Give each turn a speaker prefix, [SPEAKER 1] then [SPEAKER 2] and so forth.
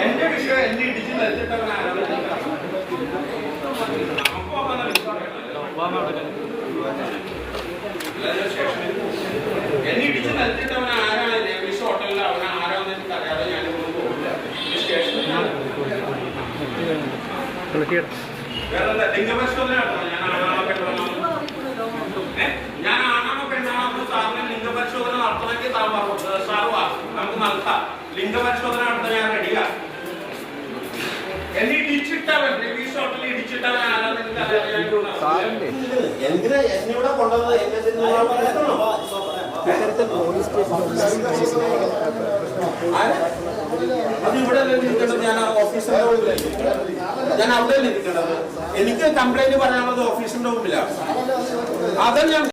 [SPEAKER 1] എന്റെ വിഷയം എന്നെ ഇടിച്ച് നിർത്തിട്ടവൻ എന്നെ ഇടിച്ച് നിർത്തിട്ടവൻ ആരാണ് രമേശ് ഹോട്ടലിൽ അവൻ ആരാന്ന് എനിക്ക് അറിയാതെ ഞാൻ പോകില്ല സ്റ്റേഷനിൽ. വേറെ ലിംഗപരിശോധന ഞാൻ ആണാണോ പെണ്ണാണോ സാറിന് ലിംഗപരിശോധന നടത്തണമെങ്കിൽ സാറുവാ നമുക്ക് നടത്താം. ലിംഗപരിശോധന നടത്താൻ ഞാൻ റെഡിയാ. എന്നെ ഇടിച്ചിട്ടവൻ രമേശ് ഹോട്ടലിൽ ഇടിച്ചിട്ടവൻ ആരാന്ന് എനിക്ക് അറിയാതെ
[SPEAKER 2] എന്തിനാ എന്നിവിടെ കൊണ്ടുവന്നത്? അത് ഇവിടെ ഇരിക്കേണ്ടത് ഞാൻ ഓഫീസിന്റെ മുമ്പിലല്ലേ? ഞാൻ അവിടെ ഇരിക്കേണ്ടത്. എനിക്ക് കംപ്ലൈന്റ് പറയാനുള്ളത് ഓഫീസിന്റെ മുമ്പിലാണ്. അതാ ഞാൻ